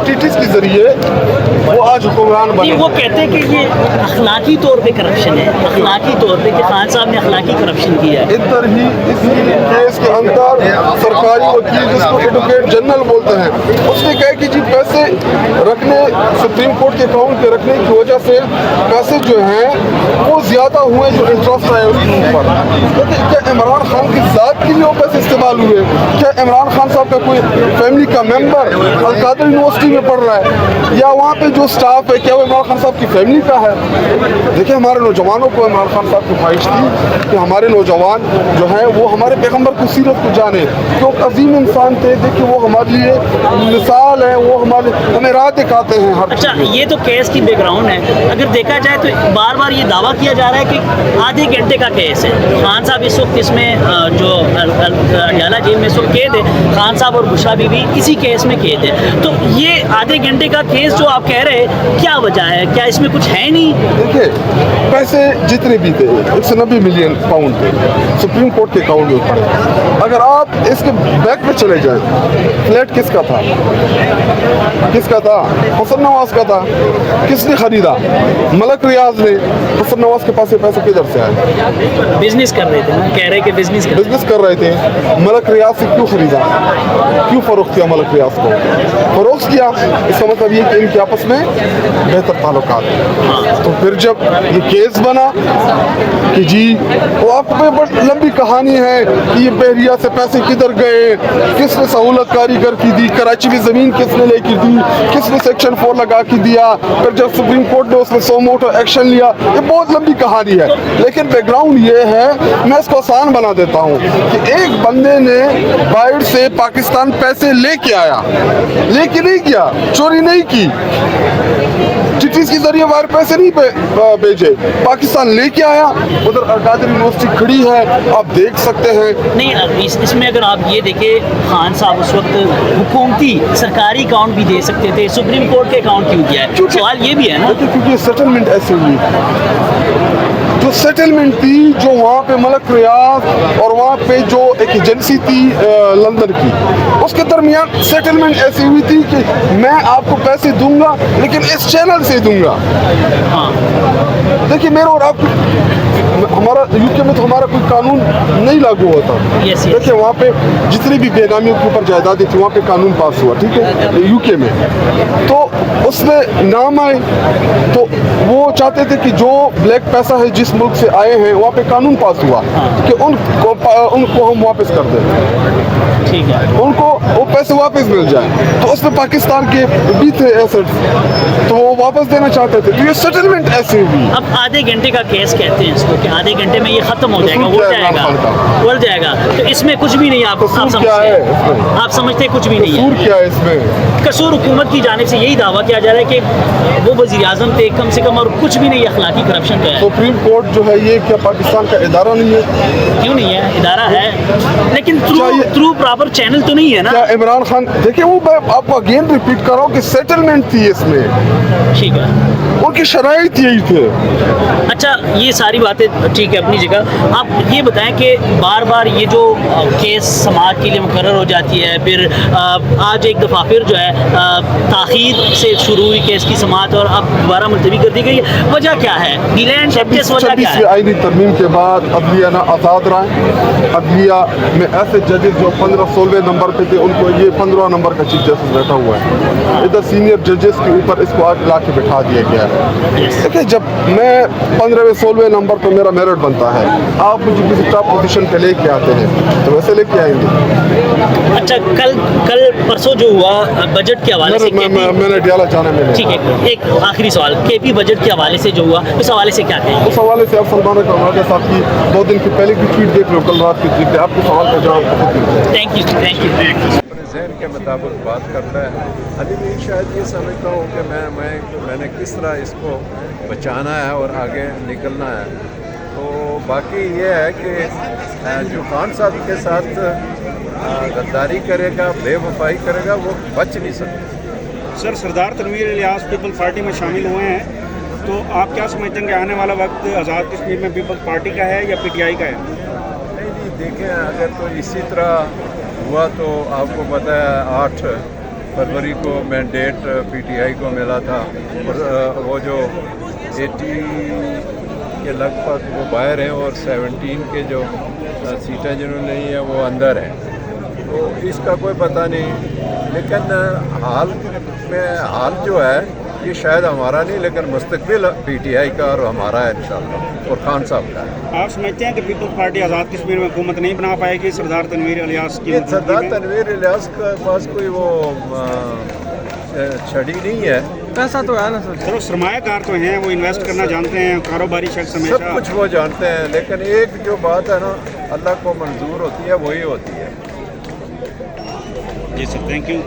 टीटीज के जरिए वो आज हुक्मरान बने। वो कहते हैं कि ये अखलाकी तौर पे करप्शन है, अखलाकी तौर पे कि खान साहब ने अखलाकी करप्शन किया है। इधर ही इसी केस के अंदर सरकारी वकील जिसको एडवोकेट जनरल बोलते हैं, उसने कहा कि जी पैसे रखने सुप्रीम कोर्ट के अकाउंट के रखने की वजह से पैसे जो हैं वो ज़्यादा हुए जो इंटरेस्ट आए उसके ऊपर। लेकिन क्या इमरान खान की ज़ात के लिए वो पैसे इस्तेमाल हुए? क्या इमरान खान साहब का कोई फैमिली का मेंबर अलकादर यूनिवर्सिटी में पढ़ रहा है, या वहाँ पे जो स्टाफ है क्या वो इमरान खान साहब की फैमिली का है? देखिए, हमारे नौजवानों को इमरान खान साहब की ख्वाहिश थी कि हमारे नौजवान जो हैं वो हमारे पैगम्बर की सीरत को जाने, जो अजीम इंसान थे। देखिए, वो हमारे लिए मिसाल है, वो हमें राह दिखाते हैं हर। अच्छा, ये तो केस की बैकग्राउंड है। अगर देखा जाए तो बार बार ये दावा किया जा रहा है कि आधे घंटे का केस है। खान साहब इस वक्त इसमें जो अडयाला जेल में इस वक्त कैद है, खान साहब और बुशरा बीबी इसी केस में कैद है। तो ये आधे घंटे का केस जो आप कह रहे हैं, क्या वजह है? क्या इसमें कुछ है नहीं? देखिए, पैसे जितने भी थे 190 मिलियन पाउंड थे सुप्रीम कोर्ट के अकाउंट में ऊपर। अगर आप इसके बैक में चले जाएं, फ्लैट किसका था? किसका था? हसन नवाज का था। किसने खरीदा? मलक रियाज ने। हसन नवाज के पास ये पैसे किधर से आए? बिजनेस कर रहे थे ना, कह रहे कि बिजनेस कर रहे थे। मलक रियाज से क्यों खरीदा? क्यों फरोख्त किया मलक रियाज को? फरोख्त किया, इसका मतलब ये कि इनके आपस में बेहतर ताल्लुकात हैं। तो फिर जब ये केस बना कि जी वो आपको बड़ी लंबी कहानी है कि ये बहरिया से पैसे किधर गए, किसने सहूलत कारीगर की दी, कराची में ज़मीन किसने लेके दी, किसने सेक्शन 4 लगा के दिया, फिर जब सुप्रीम कोर्ट ने उसमें सो मोटो एक्शन लिया। ये बहुत लंबी कहानी है, लेकिन बैकग्राउंड ये है, मैं इसको आसान बना देता हूँ कि एक बंदे ने बाहर से पाकिस्तान पैसे लेके आया, लेके नहीं किया, चोरी नहीं की, टीटीज के जरिए बाहर पैसे नहीं भेजे, पाकिस्तान लेके आया। उधर अलकादर यूनिवर्सिटी खड़ी है, आप देख सकते हैं। नहीं, इसमें अगर आप ये देखें, खान साहब उस वक्त हुकूमती सरकारी अकाउंट भी दे सकते थे, सुप्रीम कोर्ट के अकाउंट क्यों दिया है? सवाल ये भी है ना, क्योंकि सेटलमेंट ऐसे हुई, जो सेटलमेंट थी, जो वहाँ पे मलक रियाज और वहाँ पे जो एक एजेंसी थी लंदन की, उसके दरमियान सेटलमेंट ऐसी हुई थी कि मैं आपको पैसे दूंगा लेकिन इस चैनल से दूंगा। हाँ, देखिए, मेरा और आप हमारा यूके में तो हमारा कोई कानून नहीं लागू होता। देखिए, वहाँ पे जितनी भी बेनामियों के ऊपर जायदादें थी वहाँ पे कानून पास हुआ, ठीक है, यूके में। तो उसमें नाम आए तो वो चाहते थे कि जो ब्लैक पैसा है जिस मुल्क से आए हैं वहाँ पे कानून पास हुआ कि उनको हम वापस कर दें, ठीक है, उनको वो पैसे वापस मिल जाए। तो उसमें पाकिस्तान के भी थे एसेट्स, तो वो वापस देना चाहते थे। तो ये सेटलमेंट ऐसी हुई। अब आधे घंटे का केस कहते हैं इसको कि आधे घंटे में ये खत्म हो जाएगा, उड़ जाएगा। तो इसमें कुछ भी नहीं है, आप समझते कुछ भी नहीं है? क्या है इसमें? कसूर हुकूमत की जानिब से यही दावा किया जा रहा है कि वो वज़ीर आज़म थे कम से कम, और कुछ भी नहीं, अखलाकी करप्शन तो है। सुप्रीम कोर्ट जो है ये क्या पाकिस्तान का इदारा नहीं है? क्यों नहीं है? इदारा है, लेकिन थ्रू प्रॉपर चैनल तो नहीं है ना। क्या इमरान खान, देखिए, वो मैं आपको अगेन रिपीट कर रहा हूँ कि सेटलमेंट थी इसमें, ठीक है, उनकी शराइत यही थे। अच्छा, ये सारी बातें ठीक है अपनी जगह। आप ये बताएं कि बार बार ये जो केस समाअत के लिए मुकर्रर हो जाती है, फिर आज एक दफ़ा फिर जो है ताख़ीर से शुरू हुई केस की समाअत और अब दोबारा मुलतवी कर दी गई है, वजह क्या है? डिले एंड शिफ्ट वजह क्या है? आईनी तरमीम के बाद अदलिया ना आज़ाद रहा। अदलिया में ऐसे जजेस जो 15-16 नंबर पे थे, उनको ये 15 नंबर का चीफ जस्टिस बैठा हुआ है। इधर सीनियर जजेस के ऊपर इसको आज ला के बैठा दिया गया है। देखिए, जब मैं 15वें-16वें नंबर पर मेरा मेरिट बनता है, आप मुझे किसी टॉप पोजीशन पे लेके आते हैं तो वैसे लेके आएंगे। अच्छा, कल परसों जो हुआ बजट के हवाले से, मैंने अडयाला जाना में, ठीक है, एक आखिरी सवाल, केपी बजट के हवाले से जो हुआ, उस हवाले से क्या कहें? उस हवाले से आप सलमान साहब की 2 दिन की पहले की ट्वीट देख लो, कल रात की ट्वीट, आपके सवाल का जवाब बहुत मिलता है। Thank you. अपने जहन के मुताबिक बात करता है। अली मैं शायद ये समझता हूँ कि मैंने किस तरह इसको बचाना है और आगे निकलना है। तो बाकी ये है कि जो खान साहब के साथ गद्दारी करेगा, बेवफाई करेगा, वो बच नहीं सकता। सर, सरदार तनवीर इलियास पीपल्स पार्टी में शामिल हुए हैं, तो आप क्या समझते हैं कि आने वाला वक्त आज़ाद कश्मीर में पीपल्स पार्टी का है या पीटीआई का है? नहीं, देखें, अगर तो इसी तरह हुआ तो आपको पता है 8 फरवरी को मैंडेट पीटीआई को मिला था और वो जो 80 के लगभग वो बाहर हैं और 17 के जो सीटें जिन्होंने नहीं है वो अंदर हैं, तो इसका कोई पता नहीं। लेकिन हाल जो है ये शायद हमारा नहीं लेकिन मुस्तकबिल पीटीआई का और हमारा है इंशाल्लाह, और खान साहब का है। आप समझते हैं कि पीपल्स पार्टी आज़ाद कश्मीर में हुकूमत नहीं बना पाएगी सरदार तनवीर इलियास की ये मौजूदगी सरदार में? तनवीर इलियास के पास कोई वो छड़ी नहीं है, पैसा तो है ना सर। चलो सरमायाकार तो हैं, वो इन्वेस्ट करना जानते हैं, कारोबारी शख्स सब हमेशा। कुछ वो जानते हैं, लेकिन एक जो बात है ना अल्लाह को मंजूर होती है वही होती है। जी सर, थैंक यू।